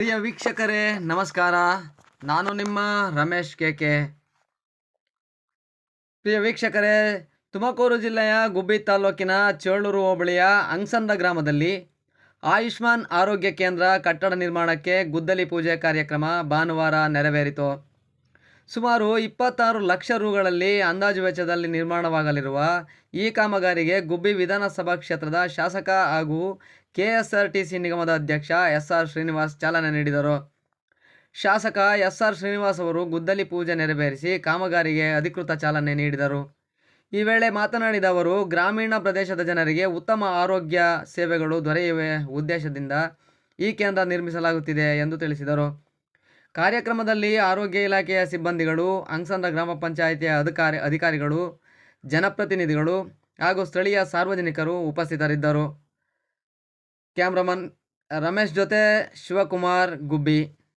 ಪ್ರಿಯ ವೀಕ್ಷಕರೇ ನಮಸ್ಕಾರ. ನಾನು ನಿಮ್ಮ ರಮೇಶ್ ಕೆಕೆ. ಪ್ರಿಯ ವೀಕ್ಷಕರೇ, ತುಮಕೂರು ಜಿಲ್ಲೆಯ ಗುಬ್ಬಿ ತಾಲೂಕಿನ ಚೇಳೂರು ಹೋಬಳಿಯ ಅಂಗಸಂದ್ರ ಗ್ರಾಮದಲ್ಲಿ ಆಯುಷ್ಮಾನ್ ಆರೋಗ್ಯ ಕೇಂದ್ರ ಕಟ್ಟಡ ನಿರ್ಮಾಣಕ್ಕೆ ಗುದ್ದಲಿ ಪೂಜೆ ಕಾರ್ಯಕ್ರಮ ಭಾನುವಾರ ನೆರವೇರಿತು. ಸುಮಾರು 26 ಲಕ್ಷ ರುಗಳಲ್ಲಿ ಅಂದಾಜು ವೆಚ್ಚದಲ್ಲಿ ನಿರ್ಮಾಣವಾಗಲಿರುವ ಈ ಕಾಮಗಾರಿಗೆ ಗುಬ್ಬಿ ವಿಧಾನಸಭಾ ಕ್ಷೇತ್ರದ ಶಾಸಕ ಹಾಗೂ ಕೆಎಸ್ಆರ್ಟಿಸಿ ನಿಗಮದ ಅಧ್ಯಕ್ಷ ಎಸ್ಆರ್ ಶ್ರೀನಿವಾಸ್ ಚಾಲನೆ ನೀಡಿದರು. ಶಾಸಕ ಎಸ್ಆರ್ ಶ್ರೀನಿವಾಸ್ ಅವರು ಗುದ್ದಲಿ ಪೂಜೆ ನೆರವೇರಿಸಿ ಕಾಮಗಾರಿಗೆ ಅಧಿಕೃತ ಚಾಲನೆ ನೀಡಿದರು. ಈ ವೇಳೆ ಮಾತನಾಡಿದ ಅವರು, ಗ್ರಾಮೀಣ ಪ್ರದೇಶದ ಜನರಿಗೆ ಉತ್ತಮ ಆರೋಗ್ಯ ಸೇವೆಗಳು ದೊರೆಯುವ ಉದ್ದೇಶದಿಂದ ಈ ಕೇಂದ್ರ ನಿರ್ಮಿಸಲಾಗುತ್ತಿದೆ ಎಂದು ತಿಳಿಸಿದರು. ಕಾರ್ಯಕ್ರಮದಲ್ಲಿ ಆರೋಗ್ಯ ಇಲಾಖೆಯ ಸಿಬ್ಬಂದಿಗಳು, ಅಂಗಸಂದ್ರ ಗ್ರಾಮ ಪಂಚಾಯಿತಿಯ ಅಧಿಕಾರಿಗಳು, ಜನಪ್ರತಿನಿಧಿಗಳು ಹಾಗೂ ಸ್ಥಳೀಯ ಸಾರ್ವಜನಿಕರು ಉಪಸ್ಥಿತರಿದ್ದರು. ಕ್ಯಾಮ್ರಾಮನ್ ರಮೇಶ್ ಜೊತೆ ಶಿವಕುಮಾರ್, ಗುಬ್ಬಿ.